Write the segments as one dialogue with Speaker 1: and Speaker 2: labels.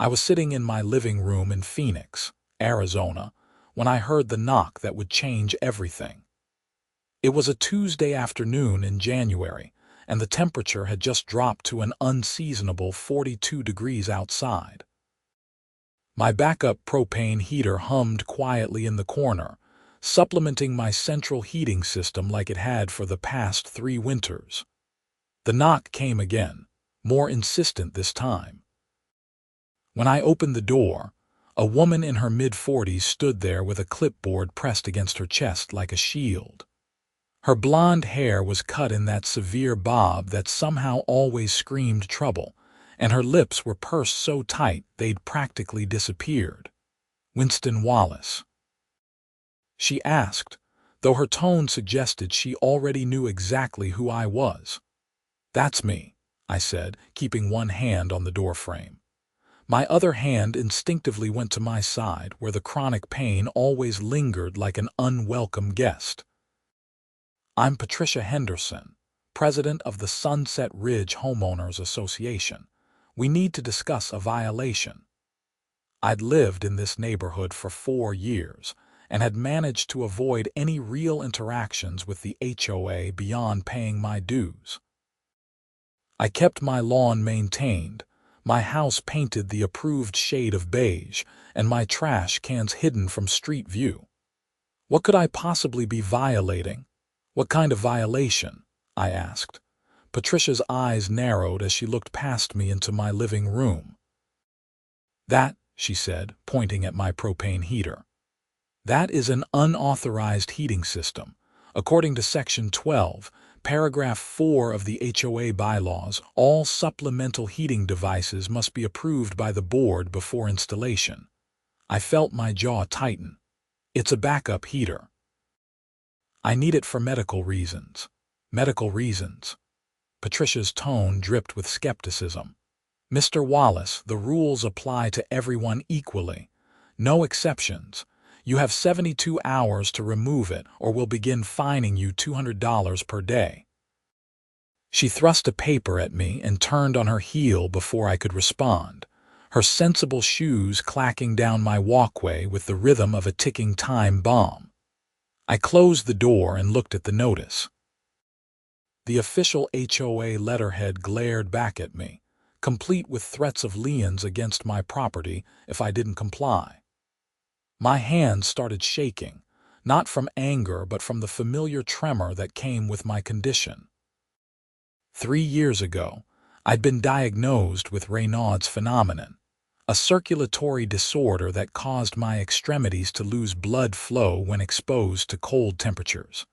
Speaker 1: I was sitting in my living room in Phoenix, Arizona, when I heard the knock that would change everything. It was a Tuesday afternoon in January, and the temperature had just dropped to an unseasonable 42 degrees outside. My backup propane heater hummed quietly in the corner, supplementing my central heating system like it had for the past 3 winters. The knock came again, more insistent this time. When I opened the door, a woman in her mid-40s stood there with a clipboard pressed against her chest like a shield. Her blonde hair was cut in that severe bob that somehow always screamed trouble, and her lips were pursed so tight they'd practically disappeared. "Winston Wallace?" she asked, though her tone suggested she already knew exactly who I was. "That's me," I said, keeping one hand on the doorframe. My other hand instinctively went to my side, where the chronic pain always lingered like an unwelcome guest. "I'm Patricia Henderson, president of the Sunset Ridge Homeowners Association. We need to discuss a violation." I'd lived in this neighborhood for 4 years and had managed to avoid any real interactions with the HOA beyond paying my dues. I kept my lawn maintained, my house painted the approved shade of beige, and my trash cans hidden from street view. What could I possibly be violating? "What kind of violation?" I asked. Patricia's eyes narrowed as she looked past me into my living room. "That," she said, pointing at my propane heater. "That is an unauthorized heating system. According to Section 12, Paragraph 4 of the HOA bylaws, all supplemental heating devices must be approved by the board before installation." I felt my jaw tighten. "It's a backup heater." "I need it for medical reasons." "Medical reasons?" Patricia's tone dripped with skepticism. "Mr. Wallace, the rules apply to everyone equally. No exceptions. You have 72 hours to remove it, or we'll begin fining you $200 per day." She thrust a paper at me and turned on her heel before I could respond, her sensible shoes clacking down my walkway with the rhythm of a ticking time bomb. I closed the door and looked at the notice. The official HOA letterhead glared back at me, complete with threats of liens against my property if I didn't comply. My hands started shaking, not from anger but from the familiar tremor that came with my condition. 3 years ago, I'd been diagnosed with Raynaud's phenomenon, a circulatory disorder that caused my extremities to lose blood flow when exposed to cold temperatures.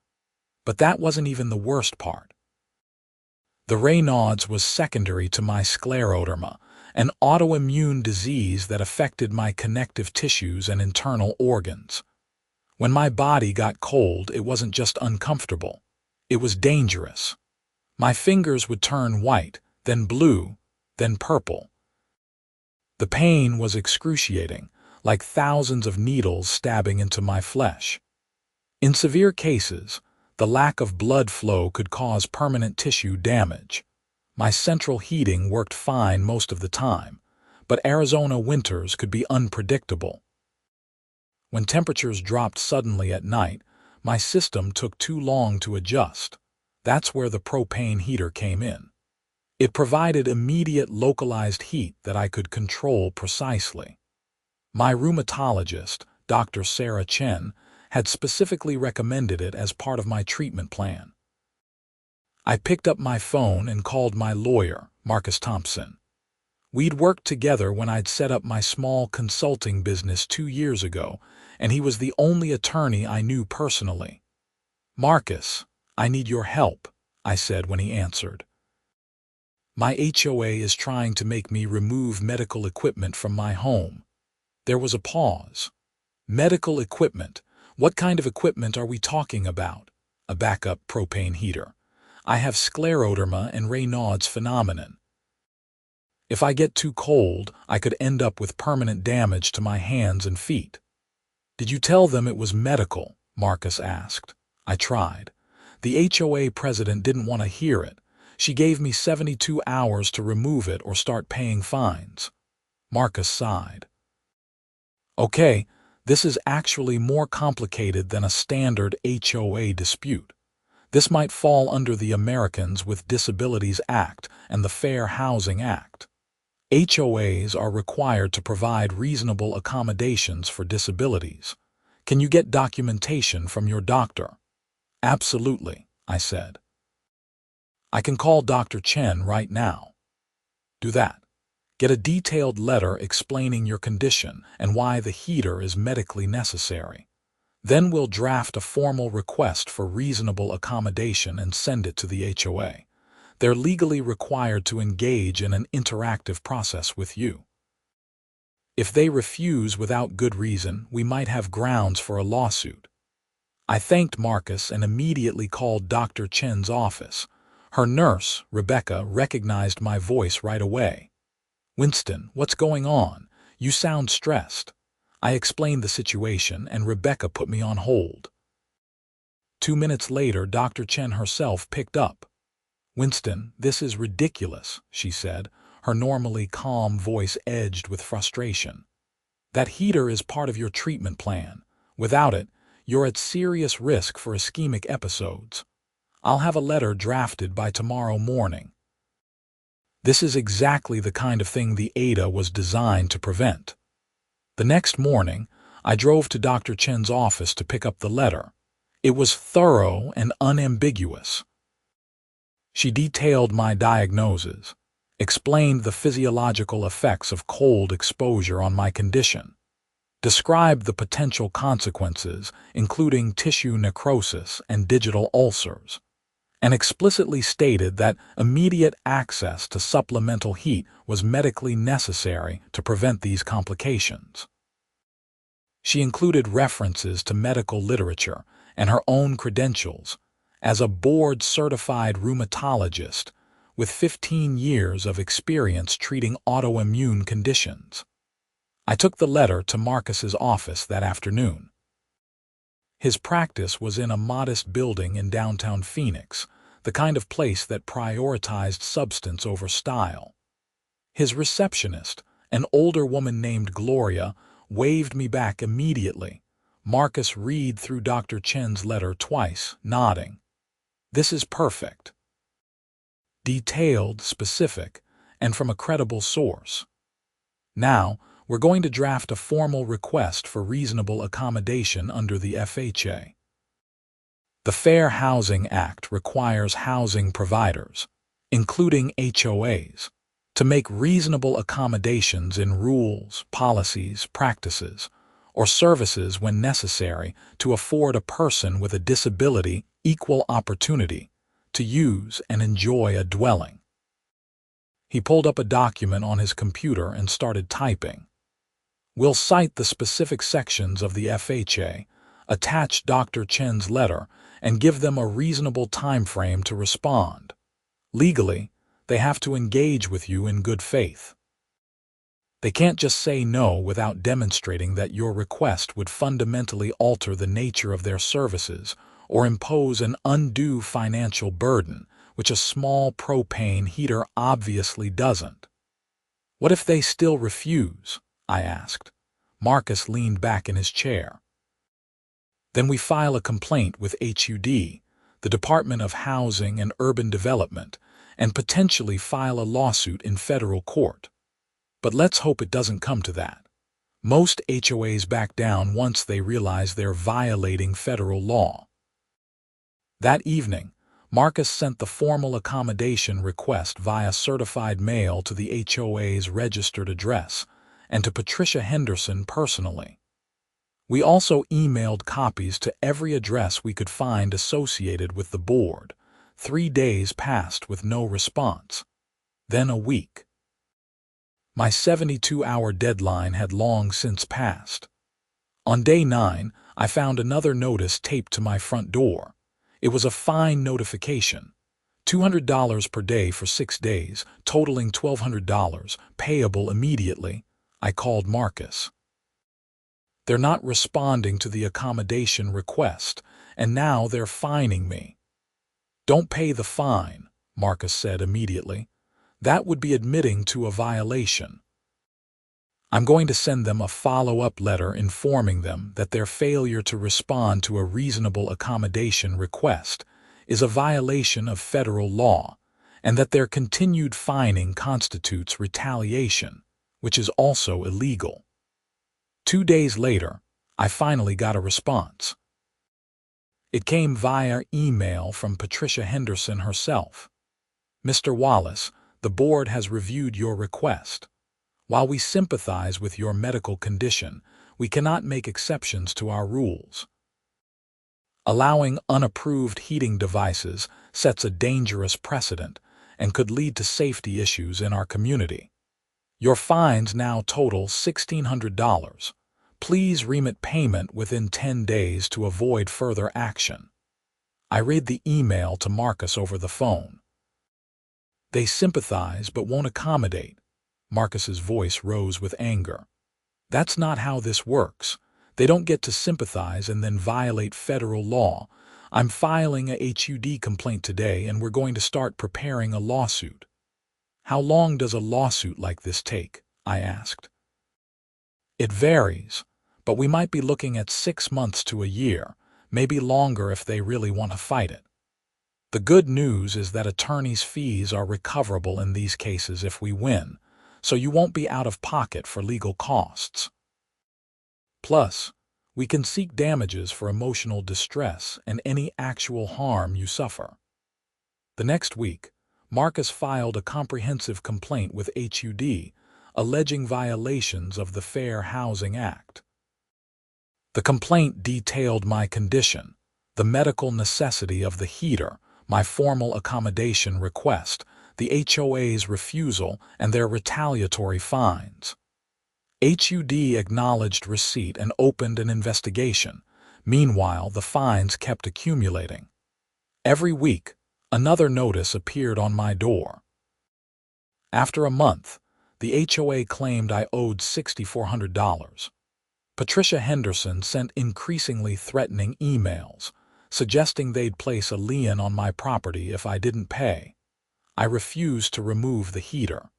Speaker 1: But that wasn't even the worst part. The Raynaud's was secondary to my scleroderma, an autoimmune disease that affected my connective tissues and internal organs. When my body got cold, it wasn't just uncomfortable. It was dangerous. My fingers would turn white, then blue, then purple. The pain was excruciating, like thousands of needles stabbing into my flesh. In severe cases, the lack of blood flow could cause permanent tissue damage. My central heating worked fine most of the time, but Arizona winters could be unpredictable. When temperatures dropped suddenly at night, my system took too long to adjust. That's where the propane heater came in. It provided immediate localized heat that I could control precisely. My rheumatologist, Dr. Sarah Chen, had specifically recommended it as part of my treatment plan. I picked up my phone and called my lawyer, Marcus Thompson. We'd worked together when I'd set up my small consulting business 2 years ago, and he was the only attorney I knew personally. "Marcus, I need your help," I said when he answered. "My HOA is trying to make me remove medical equipment from my home." There was a pause. "Medical equipment? What kind of equipment are we talking about?" "A backup propane heater. I have scleroderma and Raynaud's phenomenon. If I get too cold, I could end up with permanent damage to my hands and feet." "Did you tell them it was medical?" Marcus asked. I tried. The HOA president didn't want to hear it. She gave me 72 hours to remove it or start paying fines. Marcus sighed. Okay, this is actually more complicated than a standard HOA dispute. This might fall under the Americans with Disabilities Act and the Fair Housing Act. HOAs are required to provide reasonable accommodations for disabilities. Can you get documentation from your doctor? Absolutely, I said. I can call Dr. Chen right now. Do that. Get a detailed letter explaining your condition and why the heater is medically necessary. Then we'll draft a formal request for reasonable accommodation and send it to the HOA. They're legally required to engage in an interactive process with you. If they refuse without good reason, we might have grounds for a lawsuit. I thanked Marcus and immediately called Dr. Chen's office. Her nurse, Rebecca, recognized my voice right away. Winston, what's going on? You sound stressed. I explained the situation and Rebecca put me on hold. 2 minutes later, Dr. Chen herself picked up. Winston, this is ridiculous, she said, her normally calm voice edged with frustration. That heater is part of your treatment plan. Without it, you're at serious risk for ischemic episodes. I'll have a letter drafted by tomorrow morning. This is exactly the kind of thing the ADA was designed to prevent. The next morning, I drove to Dr. Chen's office to pick up the letter. It was thorough and unambiguous. She detailed my diagnosis, explained the physiological effects of cold exposure on my condition, described the potential consequences, including tissue necrosis and digital ulcers, and explicitly stated that immediate access to supplemental heat was medically necessary to prevent these complications. She included references to medical literature and her own credentials as a board-certified rheumatologist with 15 years of experience treating autoimmune conditions. I took the letter to Marcus's office that afternoon. His practice was in a modest building in downtown Phoenix, the kind of place that prioritized substance over style. His receptionist, an older woman named Gloria, waved me back immediately. Marcus read through Dr. Chen's letter twice, nodding. This is perfect. Detailed, specific, and from a credible source. Now, we're going to draft a formal request for reasonable accommodation under the FHA. The Fair Housing Act requires housing providers, including HOAs, to make reasonable accommodations in rules, policies, practices, or services when necessary to afford a person with a disability equal opportunity to use and enjoy a dwelling. He pulled up a document on his computer and started typing. We'll cite the specific sections of the FHA, attach Dr. Chen's letter, and give them a reasonable time frame to respond. Legally, they have to engage with you in good faith. They can't just say no without demonstrating that your request would fundamentally alter the nature of their services or impose an undue financial burden, which a small propane heater obviously doesn't. What if they still refuse? I asked. Marcus leaned back in his chair. Then we file a complaint with HUD, the Department of Housing and Urban Development, and potentially file a lawsuit in federal court. But let's hope it doesn't come to that. Most HOAs back down once they realize they're violating federal law. That evening, Marcus sent the formal accommodation request via certified mail to the HOA's registered address and to Patricia Henderson personally. We also emailed copies to every address we could find associated with the board. 3 days passed with no response. Then a week. My 72-hour deadline had long since passed. On day 9, I found another notice taped to my front door. It was a fine notification. $200 per day for 6 days, totaling $1,200, payable immediately. I called Marcus. They're not responding to the accommodation request, and now they're fining me. Don't pay the fine, Marcus said immediately. That would be admitting to a violation. I'm going to send them a follow-up letter informing them that their failure to respond to a reasonable accommodation request is a violation of federal law, and that their continued fining constitutes retaliation, which is also illegal. 2 days later, I finally got a response. It came via email from Patricia Henderson herself. Mr. Wallace, the board has reviewed your request. While we sympathize with your medical condition, we cannot make exceptions to our rules. Allowing unapproved heating devices sets a dangerous precedent and could lead to safety issues in our community. Your fines now total $1,600. Please remit payment within 10 days to avoid further action. I read the email to Marcus over the phone. They sympathize but won't accommodate. Marcus's voice rose with anger. That's not how this works. They don't get to sympathize and then violate federal law. I'm filing a HOA complaint today, and we're going to start preparing a lawsuit. How long does a lawsuit like this take? I asked. It varies, but we might be looking at 6 months to a year, maybe longer if they really want to fight it. The good news is that attorneys' fees are recoverable in these cases if we win, so you won't be out of pocket for legal costs. Plus, we can seek damages for emotional distress and any actual harm you suffer. The next week, Marcus filed a comprehensive complaint with HOA, alleging violations of the Fair Housing Act. The complaint detailed my condition, the medical necessity of the heater, my formal accommodation request, the HOA's refusal, and their retaliatory fines. HOA acknowledged receipt and opened an investigation. Meanwhile, the fines kept accumulating. Every week, another notice appeared on my door. After a month, the HOA claimed I owed $6,400. Patricia Henderson sent increasingly threatening emails, suggesting they'd place a lien on my property if I didn't pay. I refused to remove the heater.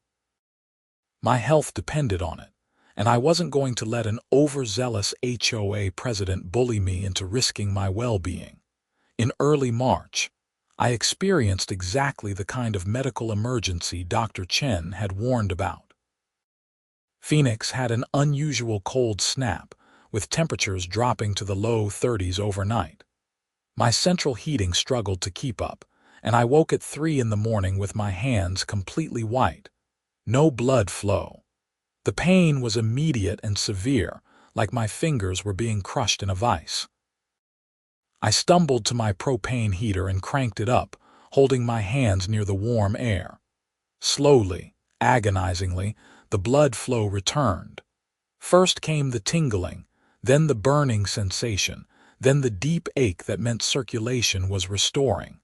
Speaker 1: My health depended on it, and I wasn't going to let an overzealous HOA president bully me into risking my well-being. In early March, I experienced exactly the kind of medical emergency Dr. Chen had warned about. Phoenix had an unusual cold snap, with temperatures dropping to the low 30s overnight. My central heating struggled to keep up, and I woke at 3 in the morning with my hands completely white. No blood flow. The pain was immediate and severe, like my fingers were being crushed in a vice. I stumbled to my propane heater and cranked it up, holding my hands near the warm air. Slowly, agonizingly, the blood flow returned. First came the tingling, then the burning sensation, then the deep ache that meant circulation was restoring.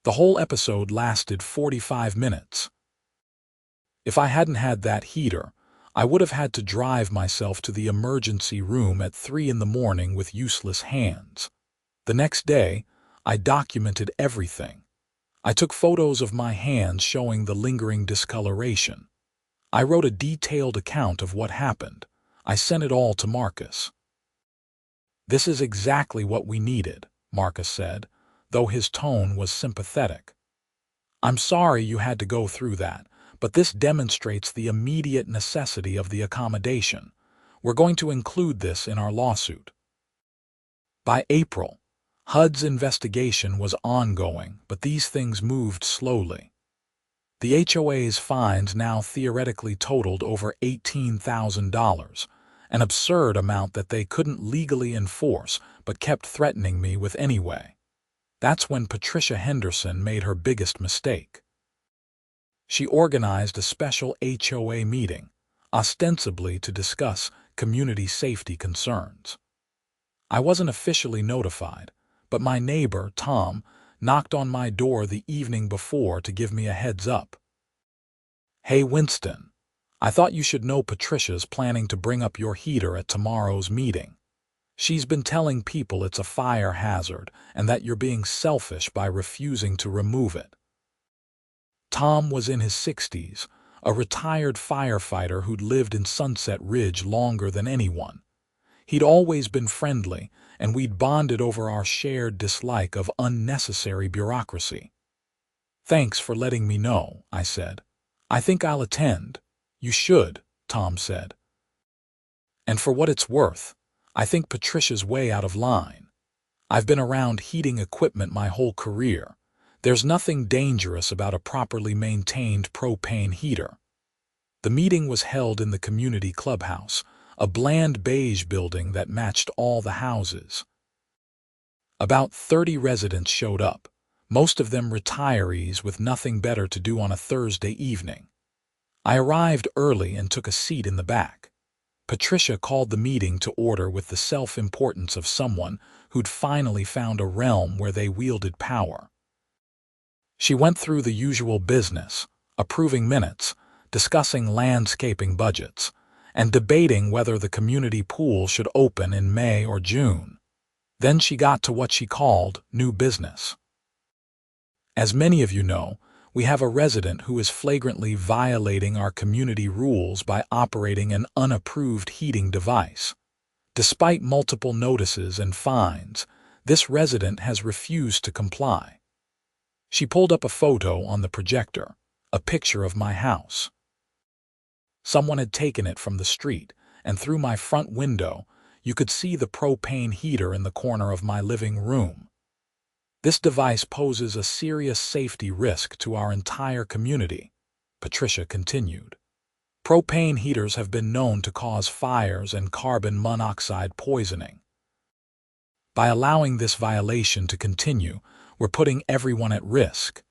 Speaker 1: The whole episode lasted 45 minutes. If I hadn't had that heater, I would have had to drive myself to the emergency room at 3 in the morning with useless hands. The next day, I documented everything. I took photos of my hands showing the lingering discoloration. I wrote a detailed account of what happened. I sent it all to Marcus. "This is exactly what we needed," Marcus said, though his tone was sympathetic. "I'm sorry you had to go through that, but this demonstrates the immediate necessity of the accommodation. We're going to include this in our lawsuit." By April, HUD's investigation was ongoing, but these things moved slowly. The HOA's fines now theoretically totaled over $18,000, an absurd amount that they couldn't legally enforce but kept threatening me with anyway. That's when Patricia Henderson made her biggest mistake. She organized a special HOA meeting, ostensibly to discuss community safety concerns. I wasn't officially notified, but my neighbor, Tom, knocked on my door the evening before to give me a heads up. "Hey, Winston, I thought you should know Patricia's planning to bring up your heater at tomorrow's meeting. She's been telling people it's a fire hazard and that you're being selfish by refusing to remove it." Tom was in his 60s, a retired firefighter who'd lived in Sunset Ridge longer than anyone. He'd always been friendly, and we'd bonded over our shared dislike of unnecessary bureaucracy. "Thanks for letting me know," I said. "I think I'll attend." "You should," Tom said. "And for what it's worth, I think Patricia's way out of line. I've been around heating equipment my whole career. There's nothing dangerous about a properly maintained propane heater." The meeting was held in the community clubhouse, a bland beige building that matched all the houses. About 30 residents showed up, most of them retirees with nothing better to do on a Thursday evening. I arrived early and took a seat in the back. Patricia called the meeting to order with the self-importance of someone who'd finally found a realm where they wielded power. She went through the usual business, approving minutes, discussing landscaping budgets, and debating whether the community pool should open in May or June. Then she got to what she called new business. "As many of you know, we have a resident who is flagrantly violating our community rules by operating an unapproved heating device. Despite multiple notices and fines, this resident has refused to comply." She pulled up a photo on the projector, a picture of my house. Someone had taken it from the street, and through my front window, you could see the propane heater in the corner of my living room. "This device poses a serious safety risk to our entire community," Patricia continued. "Propane heaters have been known to cause fires and carbon monoxide poisoning. By allowing this violation to continue, we're putting everyone at risk."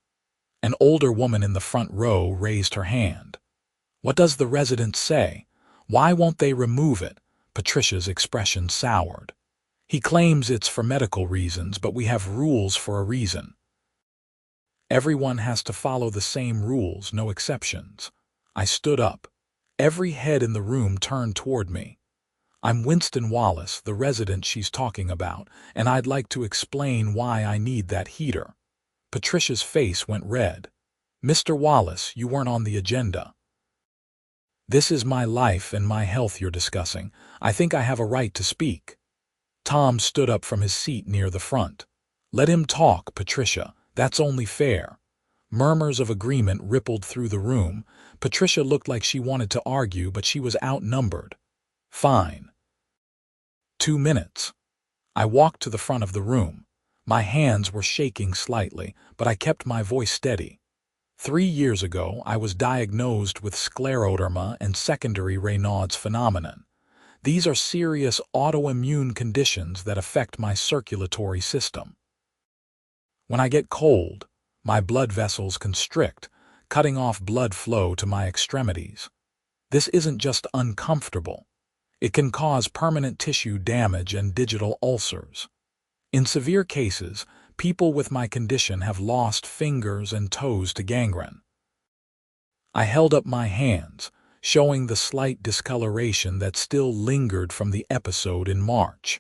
Speaker 1: An older woman in the front row raised her hand. "What does the resident say? Why won't they remove it?" Patricia's expression soured. "He claims it's for medical reasons, but we have rules for a reason." "Everyone has to follow the same rules, no exceptions." I stood up. Every head in the room turned toward me. "I'm Winston Wallace, the resident she's talking about, and I'd like to explain why I need that heater." Patricia's face went red. "Mr. Wallace, you weren't on the agenda." "This is my life and my health you're discussing. I think I have a right to speak." Tom stood up from his seat near the front. "Let him talk, Patricia. That's only fair." Murmurs of agreement rippled through the room. Patricia looked like she wanted to argue, but she was outnumbered. "Fine. 2 minutes." I walked to the front of the room. My hands were shaking slightly, but I kept my voice steady. 3 years ago, I was diagnosed with scleroderma and secondary Raynaud's phenomenon. These are serious autoimmune conditions that affect my circulatory system. When I get cold, my blood vessels constrict, cutting off blood flow to my extremities. This isn't just uncomfortable. It can cause permanent tissue damage and digital ulcers. In severe cases, people with my condition have lost fingers and toes to gangrene. I held up my hands, showing the slight discoloration that still lingered from the episode in March.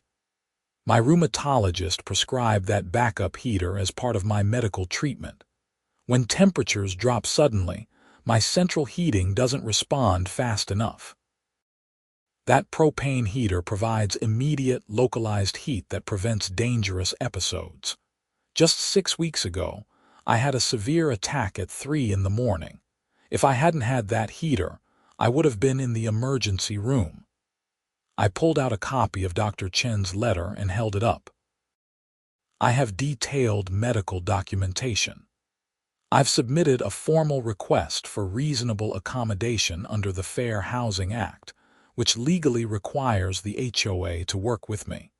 Speaker 1: My rheumatologist prescribed that backup heater as part of my medical treatment. When temperatures drop suddenly, my central heating doesn't respond fast enough. That propane heater provides immediate, localized heat that prevents dangerous episodes. Just 6 weeks ago, I had a severe attack at 3 in the morning. If I hadn't had that heater, I would have been in the emergency room. I pulled out a copy of Dr. Chen's letter and held it up. I have detailed medical documentation. I've submitted a formal request for reasonable accommodation under the Fair Housing Act, which legally requires the HOA to work with me.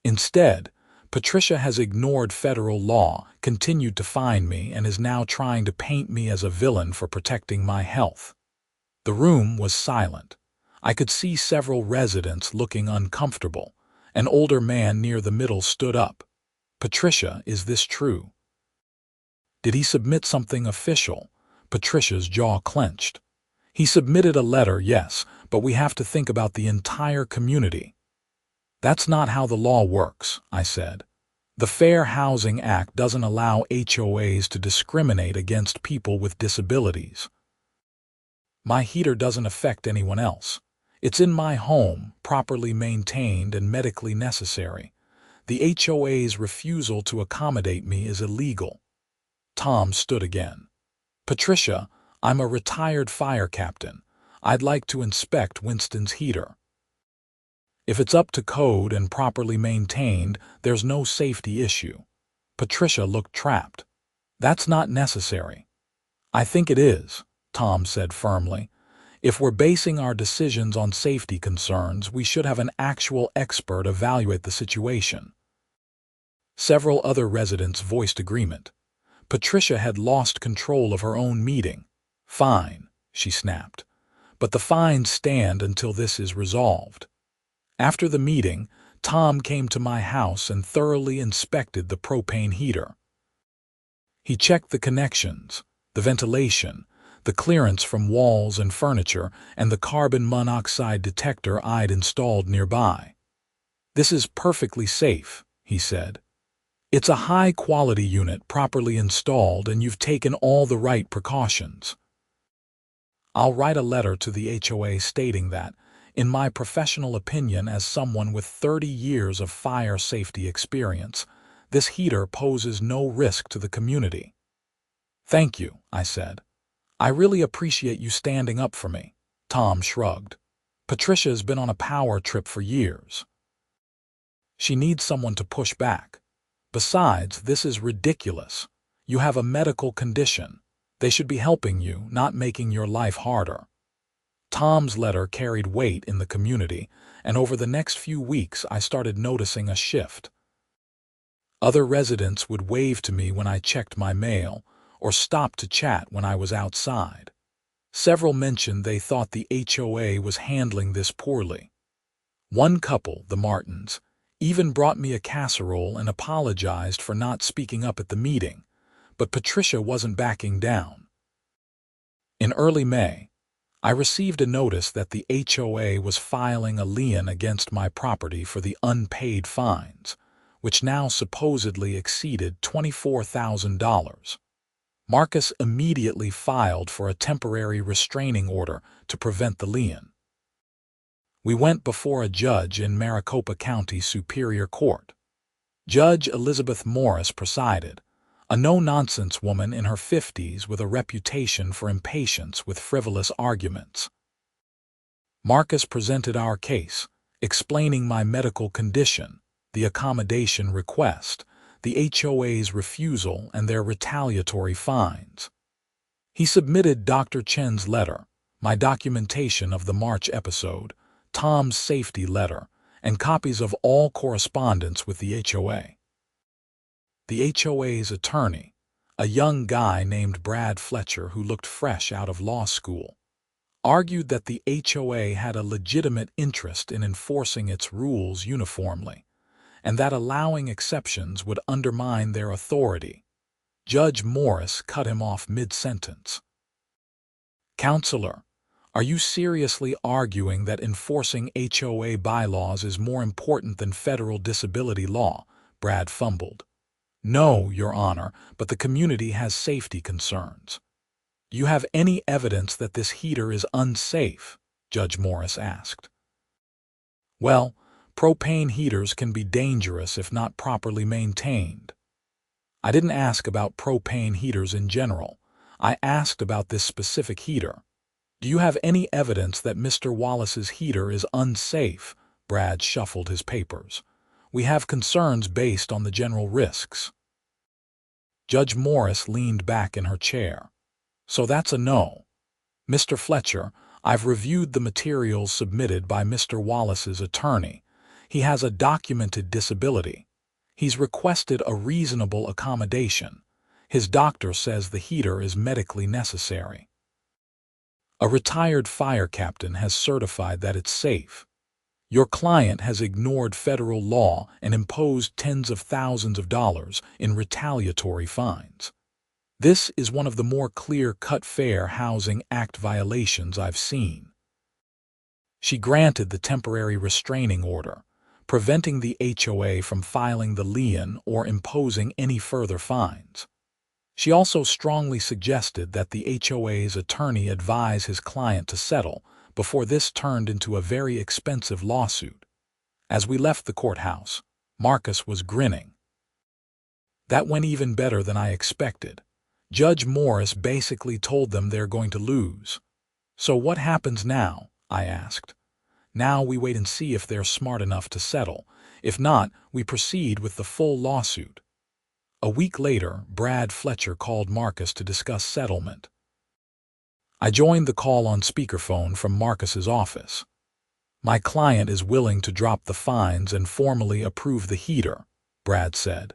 Speaker 1: Instead, Patricia has ignored federal law, continued to fine me, and is now trying to paint me as a villain for protecting my health. The room was silent. I could see several residents looking uncomfortable. An older man near the middle stood up. "Patricia, is this true?" "Did he submit something official?" Patricia's jaw clenched. "He submitted a letter, yes, but we have to think about the entire community." "That's not how the law works," I said. "The Fair Housing Act doesn't allow HOAs to discriminate against people with disabilities." My heater doesn't affect anyone else. It's in my home, properly maintained and medically necessary. The HOA's refusal to accommodate me is illegal." Tom stood again. "Patricia, I'm a retired fire captain. I'd like to inspect Winston's heater. If it's up to code and properly maintained, there's no safety issue." Patricia looked trapped. "That's not necessary." "I think it is," Tom said firmly. "If we're basing our decisions on safety concerns, we should have an actual expert evaluate the situation." Several other residents voiced agreement. Patricia had lost control of her own meeting. "Fine," she snapped. "But the fines stand until this is resolved." After the meeting, Tom came to my house and thoroughly inspected the propane heater. He checked the connections, the ventilation, the clearance from walls and furniture, and the carbon monoxide detector I'd installed nearby. "This is perfectly safe," he said. "It's a high-quality unit properly installed, and you've taken all the right precautions." I'll write a letter to the HOA stating that, in my professional opinion as someone with 30 years of fire safety experience, this heater poses no risk to the community. "Thank you," I said. "I really appreciate you standing up for me." Tom shrugged. "Patricia's been on a power trip for years. She needs someone to push back. Besides, this is ridiculous. You have a medical condition. They should be helping you, not making your life harder." Tom's letter carried weight in the community, and over the next few weeks I started noticing a shift. Other residents would wave to me when I checked my mail, or stop to chat when I was outside. Several mentioned they thought the HOA was handling this poorly. One couple, the Martins, even brought me a casserole and apologized for not speaking up at the meeting, but Patricia wasn't backing down. In early May, I received a notice that the HOA was filing a lien against my property for the unpaid fines, which now supposedly exceeded $24,000. Marcus immediately filed for a temporary restraining order to prevent the lien. We went before a judge in Maricopa County Superior Court. Judge Elizabeth Morris presided, a no-nonsense woman in her 50s with a reputation for impatience with frivolous arguments. Marcus presented our case, explaining my medical condition, the accommodation request, the HOA's refusal, and their retaliatory fines. He submitted Dr. Chen's letter, my documentation of the March episode, Tom's safety letter, and copies of all correspondence with the HOA. The HOA's attorney, a young guy named Brad Fletcher who looked fresh out of law school, argued that the HOA had a legitimate interest in enforcing its rules uniformly, and that allowing exceptions would undermine their authority. Judge Morris cut him off mid-sentence. "Counselor, are you seriously arguing that enforcing HOA bylaws is more important than federal disability law?" Brad fumbled. "No, Your Honor, but the community has safety concerns." "Do you have any evidence that this heater is unsafe?" Judge Morris asked. "Well, propane heaters can be dangerous if not properly maintained." I didn't ask about propane heaters in general. I asked about this specific heater. "Do you have any evidence that Mr. Wallace's heater is unsafe?" Brad shuffled his papers. "We have concerns based on the general risks." Judge Morris leaned back in her chair. "So that's a no. Mr. Fletcher, I've reviewed the materials submitted by Mr. Wallace's attorney. He has a documented disability. He's requested a reasonable accommodation. His doctor says the heater is medically necessary. A retired fire captain has certified that it's safe. Your client has ignored federal law and imposed tens of thousands of dollars in retaliatory fines. This is one of the more clear-cut Fair Housing Act violations I've seen." She granted the temporary restraining order, preventing the HOA from filing the lien or imposing any further fines. She also strongly suggested that the HOA's attorney advise his client to settle before this turned into a very expensive lawsuit. As we left the courthouse, Marcus was grinning. That went even better than I expected. Judge Morris basically told them they're going to lose. So what happens now? I asked. Now we wait and see if they're smart enough to settle. If not, we proceed with the full lawsuit. A week later, Brad Fletcher called Marcus to discuss settlement. I joined the call on speakerphone from Marcus's office. My client is willing to drop the fines and formally approve the heater, Brad said.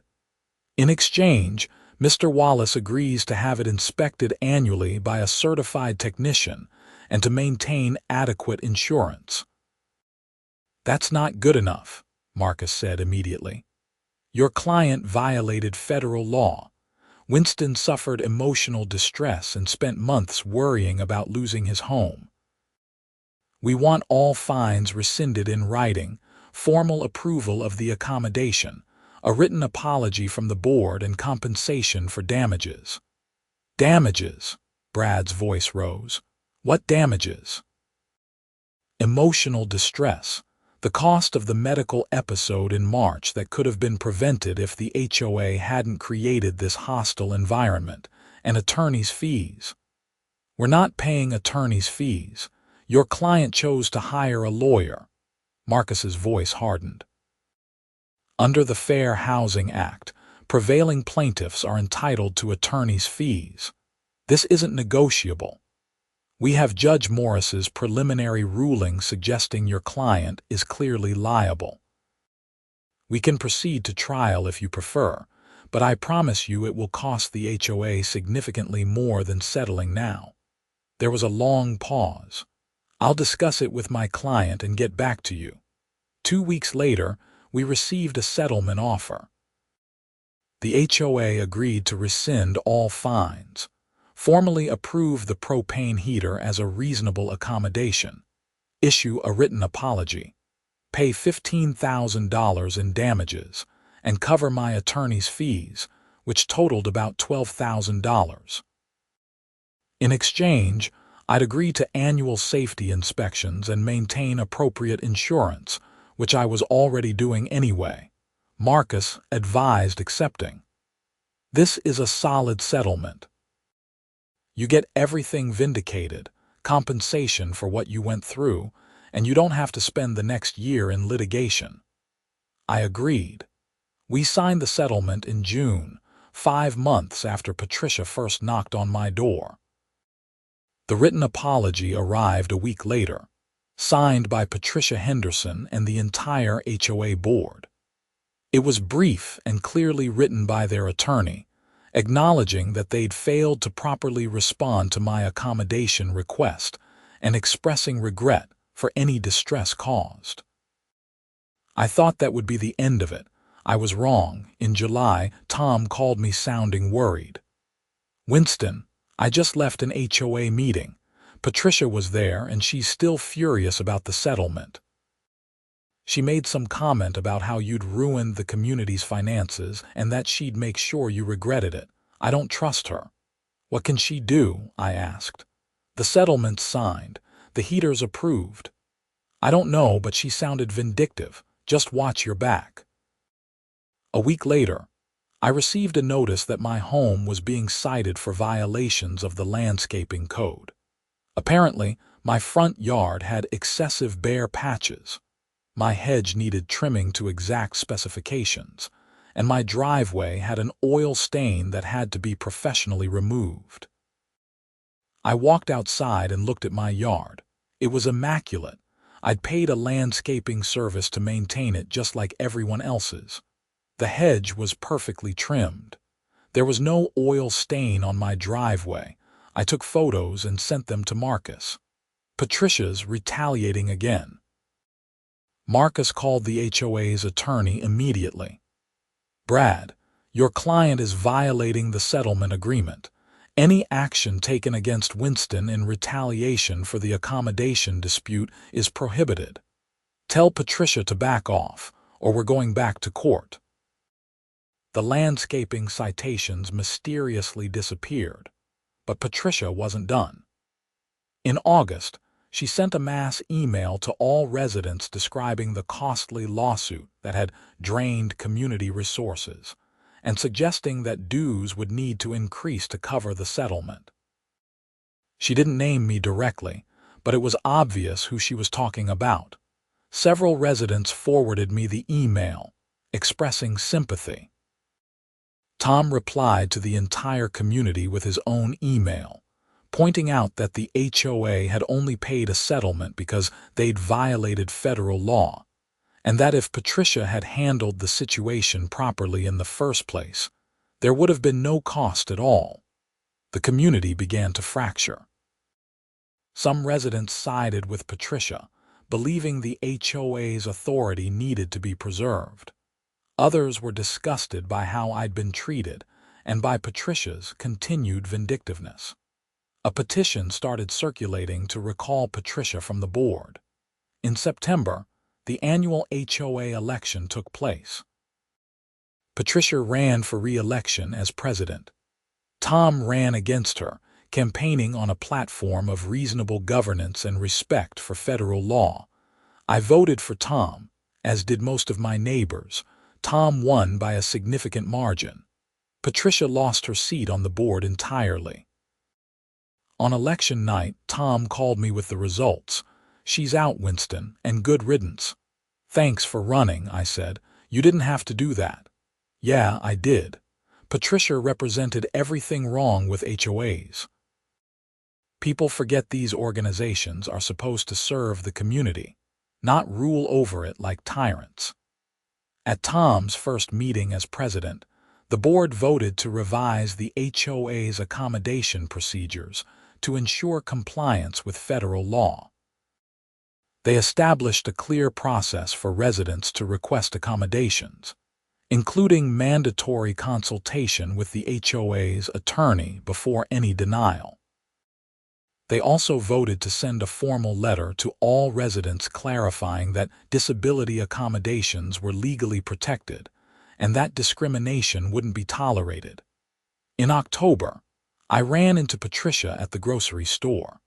Speaker 1: In exchange, Mr. Wallace agrees to have it inspected annually by a certified technician and to maintain adequate insurance. That's not good enough, Marcus said immediately. Your client violated federal law. Winston suffered emotional distress and spent months worrying about losing his home. We want all fines rescinded in writing, formal approval of the accommodation, a written apology from the board, and compensation for damages. Damages? Brad's voice rose. What damages? Emotional distress. The cost of the medical episode in March that could have been prevented if the HOA hadn't created this hostile environment, and attorney's fees. We're not paying attorney's fees. Your client chose to hire a lawyer. Marcus's voice hardened. Under the Fair Housing Act, prevailing plaintiffs are entitled to attorney's fees. This isn't negotiable. We have Judge Morris's preliminary ruling suggesting your client is clearly liable. We can proceed to trial if you prefer, but I promise you it will cost the HOA significantly more than settling now. There was a long pause. I'll discuss it with my client and get back to you. 2 weeks later, we received a settlement offer. The HOA agreed to rescind all fines, formally approve the propane heater as a reasonable accommodation, issue a written apology, pay $15,000 in damages, and cover my attorney's fees, which totaled about $12,000. In exchange, I'd agree to annual safety inspections and maintain appropriate insurance, which I was already doing anyway. Marcus advised accepting. This is a solid settlement. You get everything vindicated, compensation for what you went through, and you don't have to spend the next year in litigation. I agreed. We signed the settlement in June, 5 months after Patricia first knocked on my door. The written apology arrived a week later, signed by Patricia Henderson and the entire HOA board. It was brief and clearly written by their attorney, acknowledging that they'd failed to properly respond to my accommodation request and expressing regret for any distress caused. I thought that would be the end of it. I was wrong. In July, Tom called me sounding worried. Winston, I just left an HOA meeting. Patricia was there and she's still furious about the settlement. She made some comment about how you'd ruined the community's finances and that she'd make sure you regretted it. I don't trust her. What can she do? I asked. The settlement's signed. The heater's approved. I don't know, but she sounded vindictive. Just watch your back. A week later, I received a notice that my home was being cited for violations of the landscaping code. Apparently, my front yard had excessive bare patches. My hedge needed trimming to exact specifications, and my driveway had an oil stain that had to be professionally removed. I walked outside and looked at my yard. It was immaculate. I'd paid a landscaping service to maintain it just like everyone else's. The hedge was perfectly trimmed. There was no oil stain on my driveway. I took photos and sent them to Marcus. Patricia's retaliating again. Marcus called the HOA's attorney immediately. Brad, your client is violating the settlement agreement. Any action taken against Winston in retaliation for the accommodation dispute is prohibited. Tell Patricia to back off, or we're going back to court. The landscaping citations mysteriously disappeared, but Patricia wasn't done. In August, she sent a mass email to all residents describing the costly lawsuit that had drained community resources and suggesting that dues would need to increase to cover the settlement. She didn't name me directly, but it was obvious who she was talking about. Several residents forwarded me the email, expressing sympathy. Tom replied to the entire community with his own email, pointing out that the HOA had only paid a settlement because they'd violated federal law, and that if Patricia had handled the situation properly in the first place, there would have been no cost at all. The community began to fracture. Some residents sided with Patricia, believing the HOA's authority needed to be preserved. Others were disgusted by how I'd been treated and by Patricia's continued vindictiveness. A petition started circulating to recall Patricia from the board. In September, the annual HOA election took place. Patricia ran for re-election as president. Tom ran against her, campaigning on a platform of reasonable governance and respect for federal law. I voted for Tom, as did most of my neighbors. Tom won by a significant margin. Patricia lost her seat on the board entirely. On election night, Tom called me with the results. "She's out, Winston, and good riddance." "Thanks for running," I said. "You didn't have to do that." "Yeah, I did. Patricia represented everything wrong with HOAs." People forget these organizations are supposed to serve the community, not rule over it like tyrants. At Tom's first meeting as president, the board voted to revise the HOA's accommodation procedures to ensure compliance with federal law. They established a clear process for residents to request accommodations, including mandatory consultation with the HOA's attorney before any denial. They also voted to send a formal letter to all residents clarifying that disability accommodations were legally protected and that discrimination wouldn't be tolerated. In October, I ran into Patricia at the grocery store.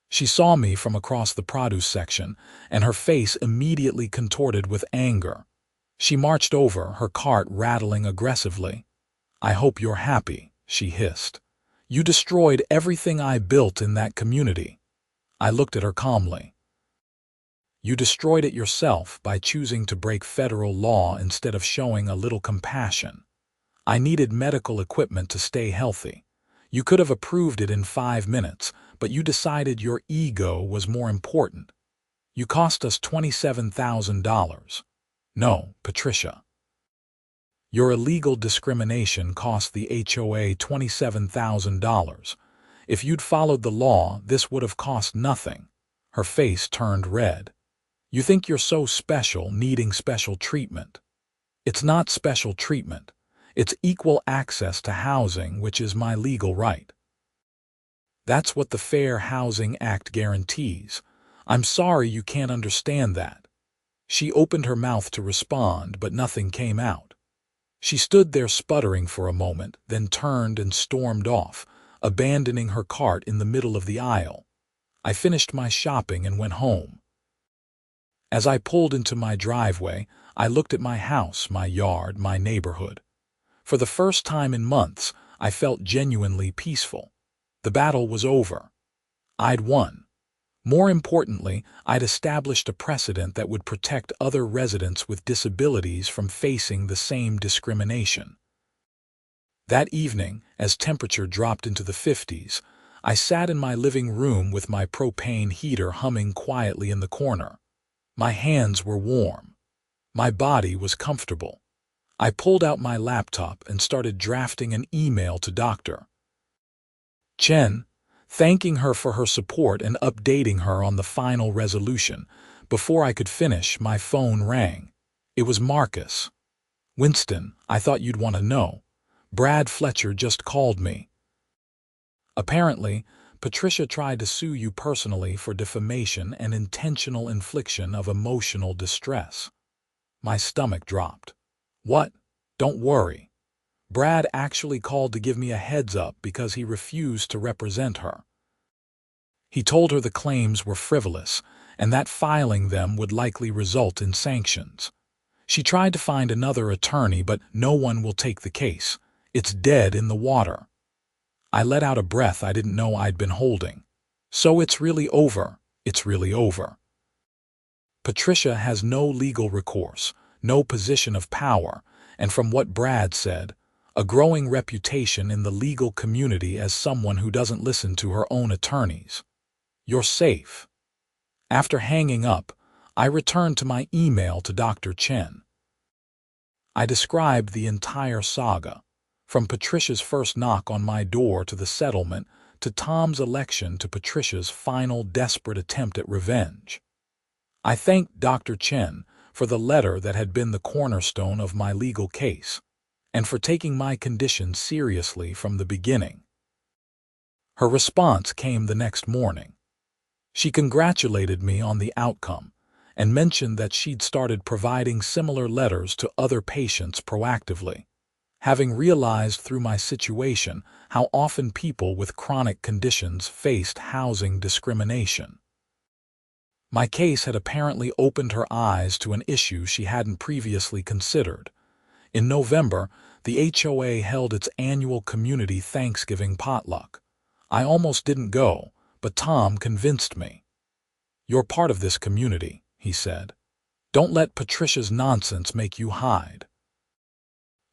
Speaker 1: She saw me from across the produce section, and her face immediately contorted with anger. She marched over, her cart rattling aggressively. "I hope you're happy," she hissed. "You destroyed everything I built in that community." I looked at her calmly. "You destroyed it yourself by choosing to break federal law instead of showing a little compassion. I needed medical equipment to stay healthy. You could have approved it in 5 minutes, but you decided your ego was more important. You cost us $27,000. No, Patricia. Your illegal discrimination cost the HOA $27,000. If you'd followed the law, this would have cost nothing." Her face turned red. "You think you're so special, needing special treatment. It's not special treatment. It's equal access to housing, which is my legal right. That's what the Fair Housing Act guarantees. I'm sorry you can't understand that." She opened her mouth to respond, but nothing came out. She stood there sputtering for a moment, then turned and stormed off, abandoning her cart in the middle of the aisle. I finished my shopping and went home. As I pulled into my driveway, I looked at my house, my yard, my neighborhood. For the first time in months, I felt genuinely peaceful. The battle was over. I'd won. More importantly, I'd established a precedent that would protect other residents with disabilities from facing the same discrimination. That evening, as temperature dropped into the 50s, I sat in my living room with my propane heater humming quietly in the corner. My hands were warm. My body was comfortable. I pulled out my laptop and started drafting an email to Dr. Chen, thanking her for her support and updating her on the final resolution. Before I could finish, my phone rang. It was Marcus. "Winston, I thought you'd want to know. Brad Fletcher just called me. Apparently, Patricia tried to sue you personally for defamation and intentional infliction of emotional distress." My stomach dropped. "What? Don't worry. Brad actually called to give me a heads up because he refused to represent her. He told her the claims were frivolous and that filing them would likely result in sanctions. She tried to find another attorney, but no one will take the case. It's dead in the water. I let out a breath I didn't know I'd been holding. So it's really over. It's really over. Patricia has no legal recourse, no position of power, and from what Brad said, a growing reputation in the legal community as someone who doesn't listen to her own attorneys. You're safe. After hanging up, I returned to my email to Dr. Chen. I described the entire saga, from Patricia's first knock on my door to the settlement, to Tom's election to Patricia's final desperate attempt at revenge. I thanked Dr. Chen for the letter that had been the cornerstone of my legal case, and for taking my condition seriously from the beginning. Her response came the next morning. She congratulated me on the outcome and mentioned that she'd started providing similar letters to other patients proactively, having realized through my situation how often people with chronic conditions faced housing discrimination. My case had apparently opened her eyes to an issue she hadn't previously considered. In November, the HOA held its annual community Thanksgiving potluck. I almost didn't go, but Tom convinced me. You're part of this community, he said. Don't let Patricia's nonsense make you hide.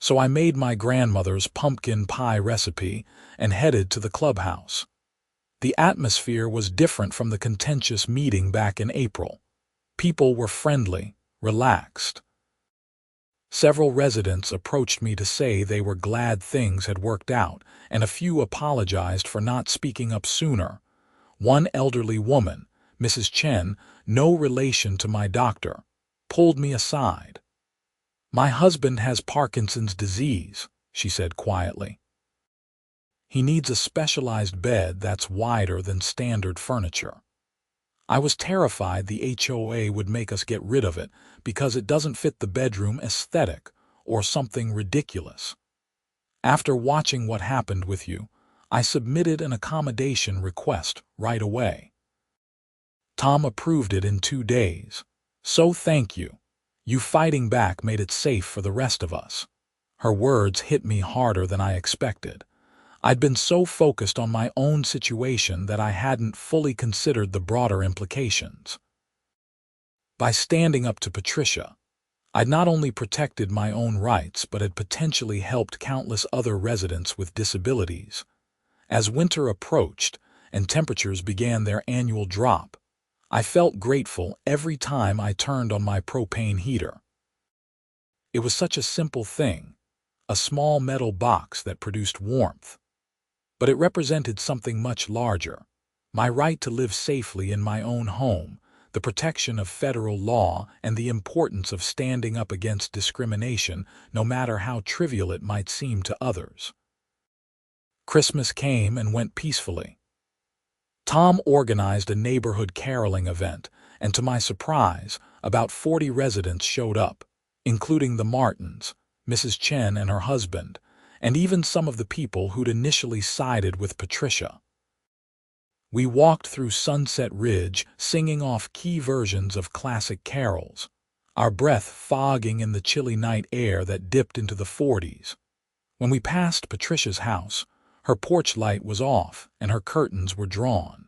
Speaker 1: So I made my grandmother's pumpkin pie recipe and headed to the clubhouse. The atmosphere was different from the contentious meeting back in April. People were friendly, relaxed. Several residents approached me to say they were glad things had worked out, and a few apologized for not speaking up sooner. One elderly woman, Mrs. Chen, no relation to my doctor, pulled me aside. "My husband has Parkinson's disease," she said quietly. "He needs a specialized bed that's wider than standard furniture." I was terrified the HOA would make us get rid of it because it doesn't fit the bedroom aesthetic or something ridiculous. After watching what happened with you, I submitted an accommodation request right away. Tom approved it in 2 days. "So thank you. You fighting back made it safe for the rest of us." Her words hit me harder than I expected. I'd been so focused on my own situation that I hadn't fully considered the broader implications. By standing up to Patricia, I'd not only protected my own rights but had potentially helped countless other residents with disabilities. As winter approached and temperatures began their annual drop, I felt grateful every time I turned on my propane heater. It was such a simple thing, a small metal box that produced warmth. But it represented something much larger, my right to live safely in my own home, the protection of federal law, and the importance of standing up against discrimination, no matter how trivial it might seem to others. Christmas came and went peacefully. Tom organized a neighborhood caroling event, and to my surprise, about 40 residents showed up, including the Martins, Mrs. Chen and her husband, and even some of the people who'd initially sided with Patricia. We walked through Sunset Ridge, singing off key versions of classic carols, our breath fogging in the chilly night air that dipped into the 40s. When we passed Patricia's house, her porch light was off and her curtains were drawn.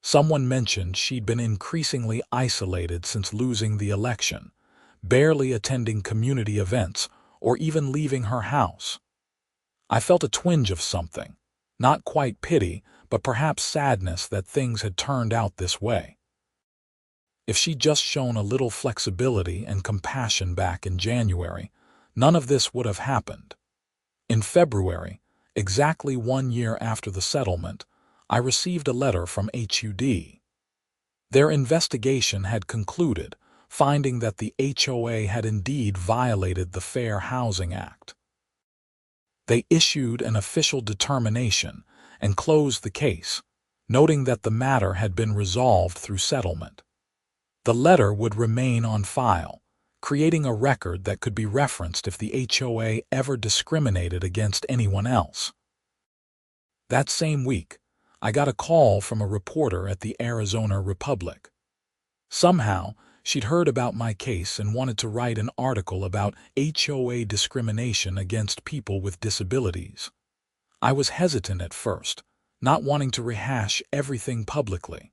Speaker 1: Someone mentioned she'd been increasingly isolated since losing the election, barely attending community events or even leaving her house. I felt a twinge of something, not quite pity, but perhaps sadness that things had turned out this way. If she'd just shown a little flexibility and compassion back in January, none of this would have happened. In February, exactly 1 year after the settlement, I received a letter from HUD. Their investigation had concluded, finding that the HOA had indeed violated the Fair Housing Act. They issued an official determination and closed the case, noting that the matter had been resolved through settlement. The letter would remain on file, creating a record that could be referenced if the HOA ever discriminated against anyone else. That same week, I got a call from a reporter at the Arizona Republic. Somehow, she'd heard about my case and wanted to write an article about HOA discrimination against people with disabilities. I was hesitant at first, not wanting to rehash everything publicly.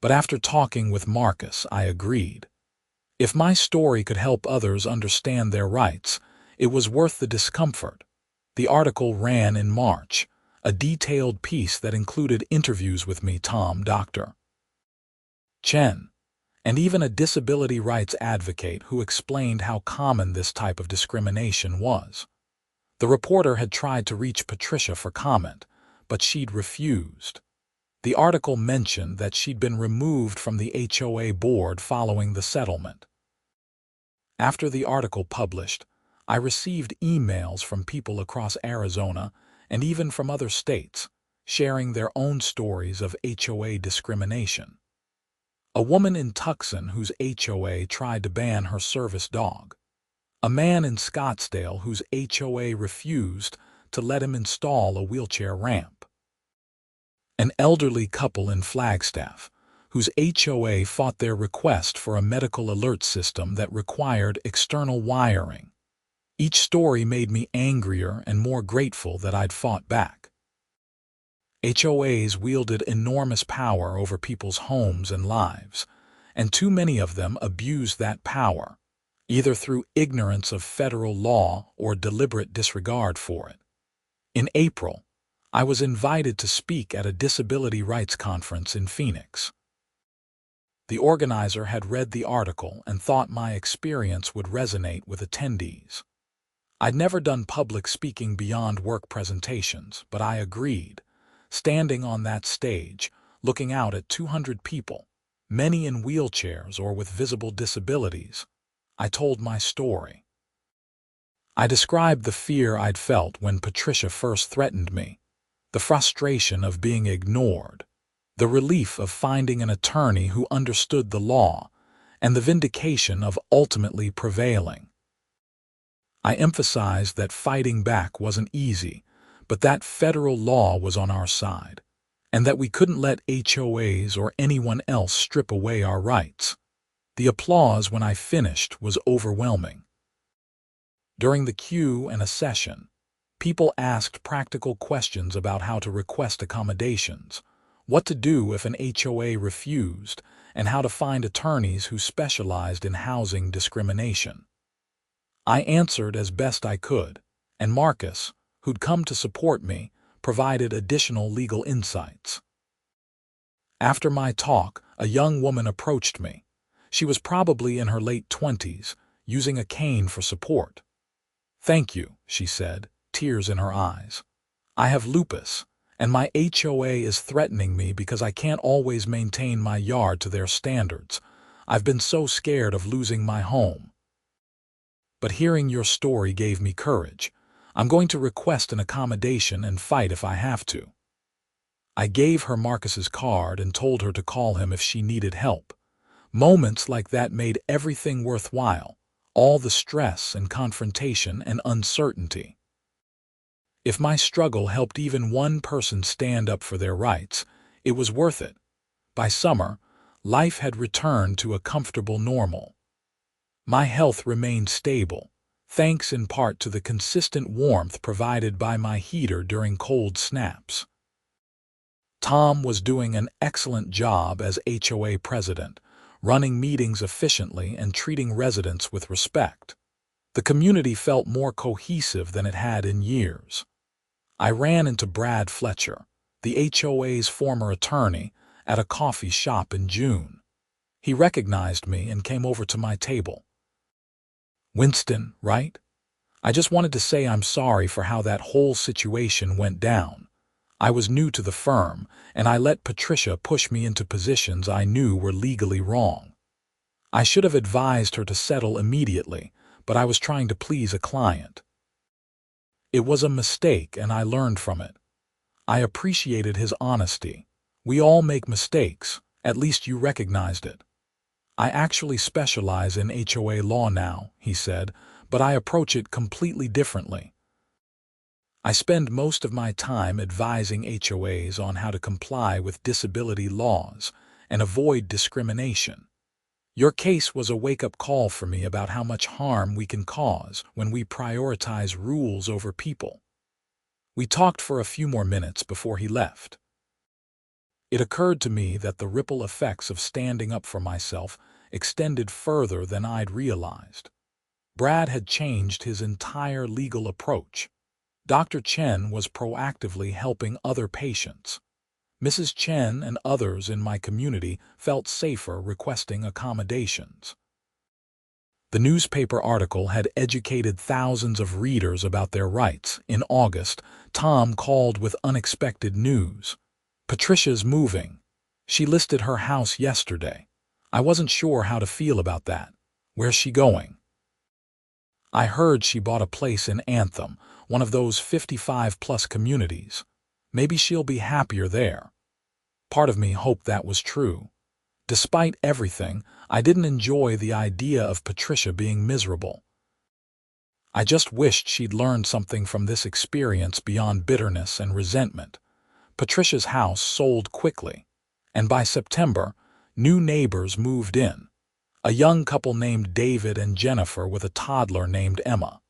Speaker 1: But after talking with Marcus, I agreed. If my story could help others understand their rights, it was worth the discomfort. The article ran in March, a detailed piece that included interviews with me, Tom, Dr. Chen, and even a disability rights advocate who explained how common this type of discrimination was. The reporter had tried to reach Patricia for comment, but she'd refused. The article mentioned that she'd been removed from the HOA board following the settlement. After the article published, I received emails from people across Arizona and even from other states, sharing their own stories of HOA discrimination. A woman in Tucson whose HOA tried to ban her service dog. A man in Scottsdale whose HOA refused to let him install a wheelchair ramp. An elderly couple in Flagstaff whose HOA fought their request for a medical alert system that required external wiring. Each story made me angrier and more grateful that I'd fought back. HOAs wielded enormous power over people's homes and lives, and too many of them abused that power, either through ignorance of federal law or deliberate disregard for it. In April, I was invited to speak at a disability rights conference in Phoenix. The organizer had read the article and thought my experience would resonate with attendees. I'd never done public speaking beyond work presentations, but I agreed. Standing on that stage, looking out at 200 people, many in wheelchairs or with visible disabilities, I told my story. I described the fear I'd felt when Patricia first threatened me, the frustration of being ignored, the relief of finding an attorney who understood the law, and the vindication of ultimately prevailing. I emphasized that fighting back wasn't easy, but that federal law was on our side, and that we couldn't let HOAs or anyone else strip away our rights. The applause when I finished was overwhelming. During the Q&A session, people asked practical questions about how to request accommodations, what to do if an HOA refused, and how to find attorneys who specialized in housing discrimination. I answered as best I could, and Marcus, who'd come to support me, provided additional legal insights. After my talk, a young woman approached me. She was probably in her late 20s, using a cane for support. "Thank you," she said, tears in her eyes. "I have lupus, and my HOA is threatening me because I can't always maintain my yard to their standards. I've been so scared of losing my home. But hearing your story gave me courage. I'm going to request an accommodation and fight if I have to." I gave her Marcus's card and told her to call him if she needed help. Moments like that made everything worthwhile, all the stress and confrontation and uncertainty. If my struggle helped even one person stand up for their rights, it was worth it. By summer, life had returned to a comfortable normal. My health remained stable, thanks in part to the consistent warmth provided by my heater during cold snaps. Tom was doing an excellent job as HOA president, running meetings efficiently and treating residents with respect. The community felt more cohesive than it had in years. I ran into Brad Fletcher, the HOA's former attorney, at a coffee shop in June. He recognized me and came over to my table. "Winston, right? I just wanted to say I'm sorry for how that whole situation went down. I was new to the firm, and I let Patricia push me into positions I knew were legally wrong. I should have advised her to settle immediately, but I was trying to please a client. It was a mistake, and I learned from it. I appreciated his honesty. We all make mistakes. At least you recognized it. I actually specialize in HOA law now, he said, but I approach it completely differently. I spend most of my time advising HOAs on how to comply with disability laws and avoid discrimination. Your case was a wake-up call for me about how much harm we can cause when we prioritize rules over people. We talked for a few more minutes before he left. It occurred to me that the ripple effects of standing up for myself extended further than I'd realized. Brad had changed his entire legal approach. Dr. Chen was proactively helping other patients. Mrs. Chen and others in my community felt safer requesting accommodations. The newspaper article had educated thousands of readers about their rights. In August, Tom called with unexpected news. Patricia's moving. She listed her house yesterday. I wasn't sure how to feel about that. Where's she going? I heard she bought a place in Anthem, one of those 55-plus communities. Maybe she'll be happier there. Part of me hoped that was true. Despite everything, I didn't enjoy the idea of Patricia being miserable. I just wished she'd learned something from this experience beyond bitterness and resentment. Patricia's house sold quickly, and by September, new neighbors moved in. A young couple named David and Jennifer with a toddler named Emma.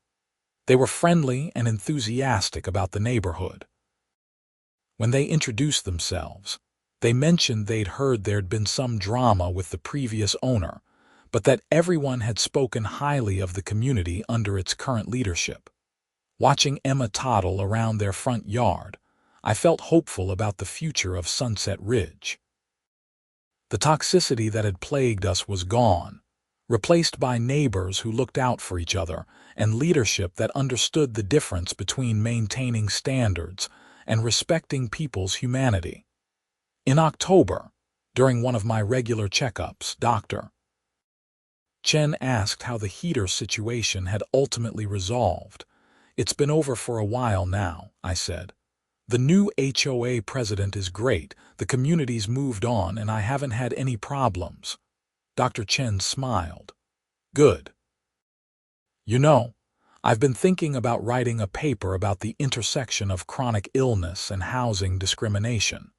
Speaker 1: They were friendly and enthusiastic about the neighborhood. When they introduced themselves, they mentioned they'd heard there'd been some drama with the previous owner, but that everyone had spoken highly of the community under its current leadership. Watching Emma toddle around their front yard, I felt hopeful about the future of Sunset Ridge. The toxicity that had plagued us was gone, replaced by neighbors who looked out for each other and leadership that understood the difference between maintaining standards and respecting people's humanity. In October, during one of my regular checkups, Dr. Chen asked how the heater situation had ultimately resolved. It's been over for a while now, I said. The new HOA president is great, the community's moved on, and I haven't had any problems. Dr. Chen smiled. Good. You know, I've been thinking about writing a paper about the intersection of chronic illness and housing discrimination.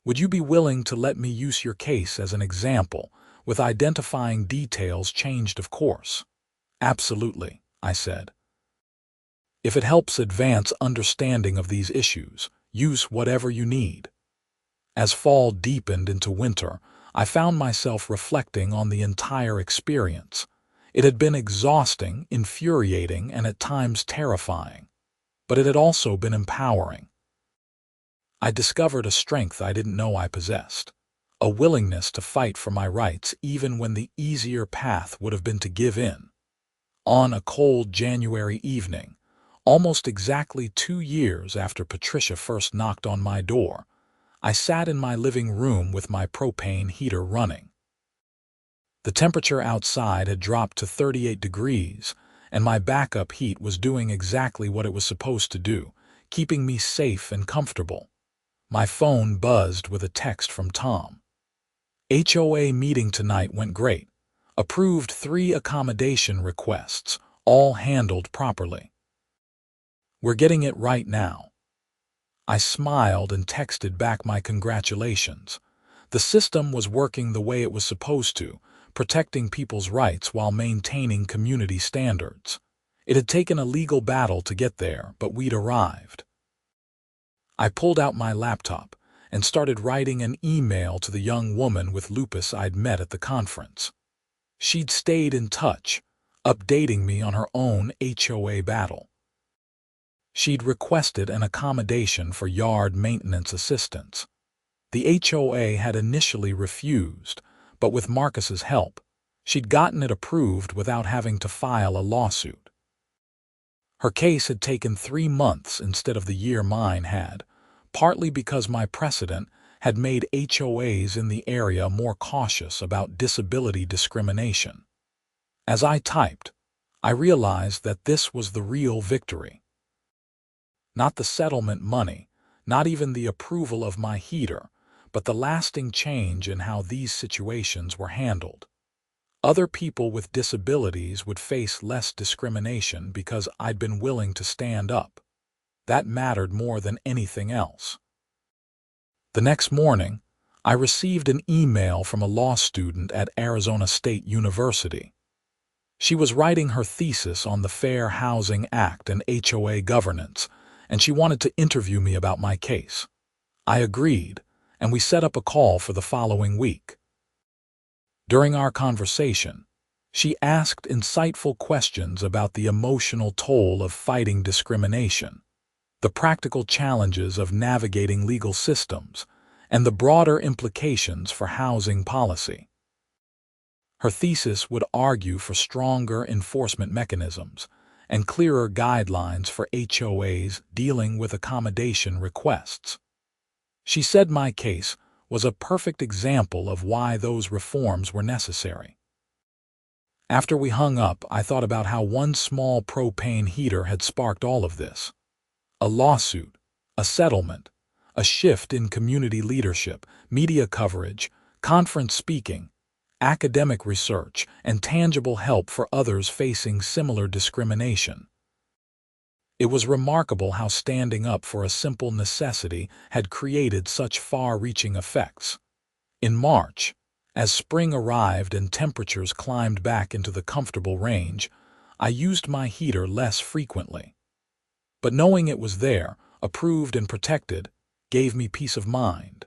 Speaker 1: Would you be willing to let me use your case as an example, with identifying details changed, of course? Absolutely, I said. If it helps advance understanding of these issues, use whatever you need. As fall deepened into winter, I found myself reflecting on the entire experience. It had been exhausting, infuriating, and at times terrifying. But it had also been empowering. I discovered a strength I didn't know I possessed, a willingness to fight for my rights even when the easier path would have been to give in. On a cold January evening, almost exactly 2 years after Patricia first knocked on my door, I sat in my living room with my propane heater running. The temperature outside had dropped to 38 degrees, and my backup heat was doing exactly what it was supposed to do, keeping me safe and comfortable. My phone buzzed with a text from Tom. HOA meeting tonight went great. Approved 3 accommodation requests, all handled properly. We're getting it right now. I smiled and texted back my congratulations. The system was working the way it was supposed to, protecting people's rights while maintaining community standards. It had taken a legal battle to get there, but we'd arrived. I pulled out my laptop and started writing an email to the young woman with lupus I'd met at the conference. She'd stayed in touch, updating me on her own HOA battle. She'd requested an accommodation for yard maintenance assistance. The HOA had initially refused, but with Marcus's help, she'd gotten it approved without having to file a lawsuit. Her case had taken 3 months instead of the year mine had, partly because my precedent had made HOAs in the area more cautious about disability discrimination. As I typed, I realized that this was the real victory. Not the settlement money, not even the approval of my heater, but the lasting change in how these situations were handled. Other people with disabilities would face less discrimination because I'd been willing to stand up. That mattered more than anything else. The next morning, I received an email from a law student at Arizona State University. She was writing her thesis on the Fair Housing Act and HOA governance, and she wanted to interview me about my case. I agreed, and we set up a call for the following week. During our conversation, she asked insightful questions about the emotional toll of fighting discrimination, the practical challenges of navigating legal systems, and the broader implications for housing policy. Her thesis would argue for stronger enforcement mechanisms and clearer guidelines for HOAs dealing with accommodation requests. She said my case was a perfect example of why those reforms were necessary. After we hung up, I thought about how one small propane heater had sparked all of this. A lawsuit, a settlement, a shift in community leadership, media coverage, conference speaking, academic research, and tangible help for others facing similar discrimination. It was remarkable how standing up for a simple necessity had created such far-reaching effects. In March, as spring arrived and temperatures climbed back into the comfortable range, I used my heater less frequently. But knowing it was there, approved and protected, gave me peace of mind.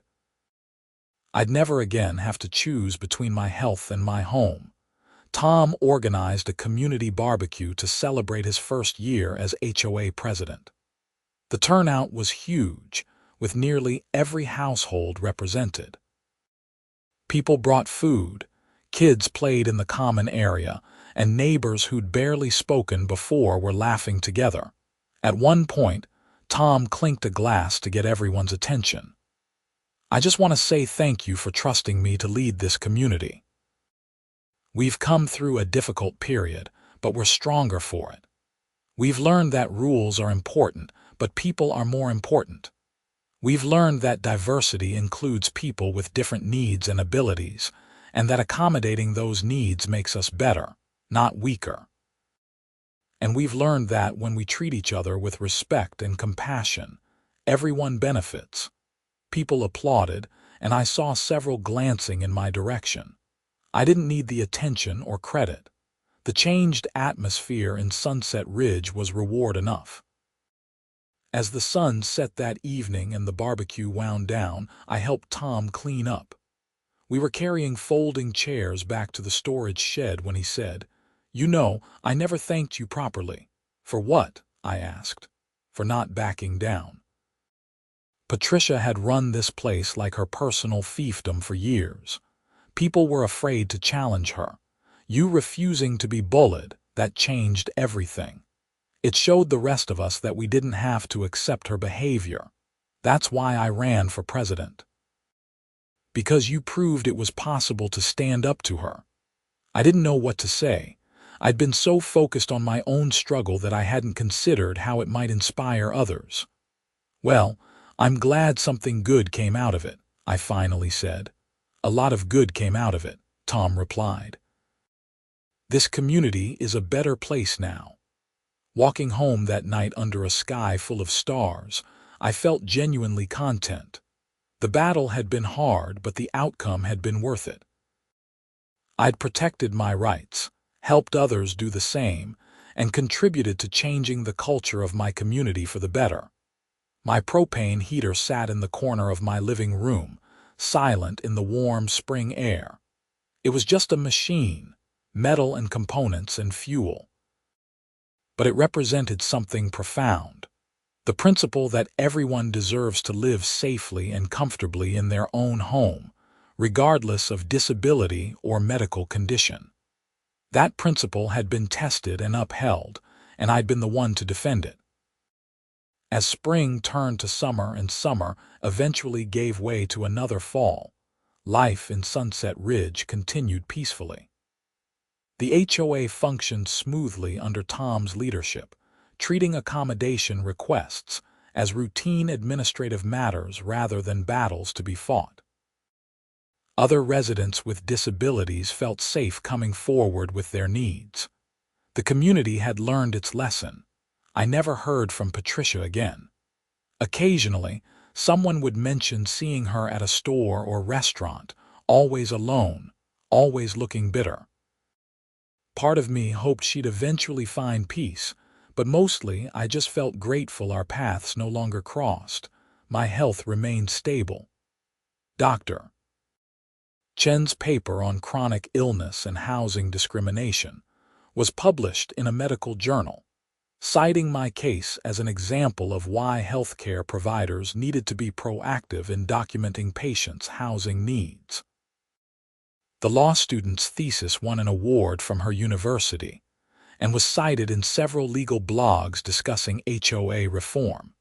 Speaker 1: I'd never again have to choose between my health and my home. Tom organized a community barbecue to celebrate his first year as HOA president. The turnout was huge, with nearly every household represented. People brought food, kids played in the common area, and neighbors who'd barely spoken before were laughing together. At one point, Tom clinked a glass to get everyone's attention. "I just want to say thank you for trusting me to lead this community. We've come through a difficult period, but we're stronger for it. We've learned that rules are important, but people are more important. We've learned that diversity includes people with different needs and abilities, and that accommodating those needs makes us better, not weaker. And we've learned that when we treat each other with respect and compassion, everyone benefits." People applauded, and I saw several glancing in my direction. I didn't need the attention or credit. The changed atmosphere in Sunset Ridge was reward enough. As the sun set that evening and the barbecue wound down, I helped Tom clean up. We were carrying folding chairs back to the storage shed when he said, "You know, I never thanked you properly." "For what?" I asked. "For not backing down." Patricia had run this place like her personal fiefdom for years. People were afraid to challenge her. You refusing to be bullied, that changed everything. It showed the rest of us that we didn't have to accept her behavior. That's why I ran for president. Because you proved it was possible to stand up to her. I didn't know what to say. I'd been so focused on my own struggle that I hadn't considered how it might inspire others. "Well, I'm glad something good came out of it," I finally said. "A lot of good came out of it," Tom replied. "This community is a better place now." Walking home that night under a sky full of stars, I felt genuinely content. The battle had been hard, but the outcome had been worth it. I'd protected my rights, helped others do the same, and contributed to changing the culture of my community for the better. My propane heater sat in the corner of my living room, silent in the warm spring air. It was just a machine, metal and components and fuel. But it represented something profound. The principle that everyone deserves to live safely and comfortably in their own home, regardless of disability or medical condition. That principle had been tested and upheld, and I'd been the one to defend it. As spring turned to summer and summer eventually gave way to another fall, life in Sunset Ridge continued peacefully. The HOA functioned smoothly under Tom's leadership, treating accommodation requests as routine administrative matters rather than battles to be fought. Other residents with disabilities felt safe coming forward with their needs. The community had learned its lesson. I never heard from Patricia again. Occasionally, someone would mention seeing her at a store or restaurant, always alone, always looking bitter. Part of me hoped she'd eventually find peace, but mostly I just felt grateful our paths no longer crossed. My health remained stable. Dr. Chen's paper on chronic illness and housing discrimination was published in a medical journal, citing my case as an example of why healthcare providers needed to be proactive in documenting patients' housing needs. The law student's thesis won an award from her university and was cited in several legal blogs discussing HOA reform.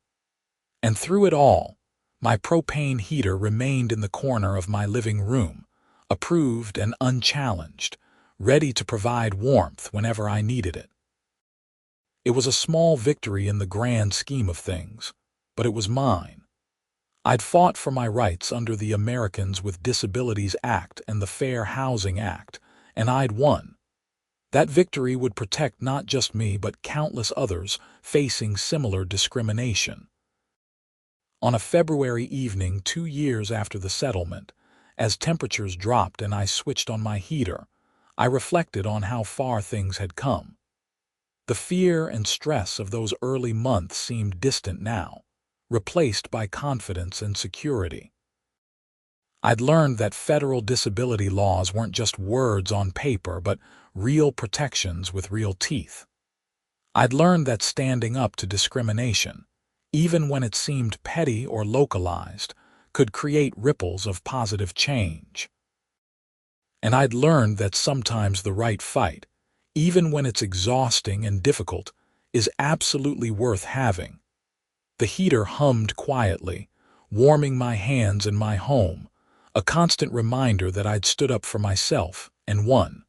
Speaker 1: And through it all, my propane heater remained in the corner of my living room, approved and unchallenged, ready to provide warmth whenever I needed it. It was a small victory in the grand scheme of things, but it was mine. I'd fought for my rights under the Americans with Disabilities Act and the Fair Housing Act, and I'd won. That victory would protect not just me but countless others facing similar discrimination. On a February evening 2 years after the settlement, as temperatures dropped and I switched on my heater, I reflected on how far things had come. The fear and stress of those early months seemed distant now, replaced by confidence and security. I'd learned that federal disability laws weren't just words on paper, but real protections with real teeth. I'd learned that standing up to discrimination, even when it seemed petty or localized, could create ripples of positive change. And I'd learned that sometimes the right fight, even when it's exhausting and difficult, is absolutely worth having. The heater hummed quietly, warming my hands and my home, a constant reminder that I'd stood up for myself and won.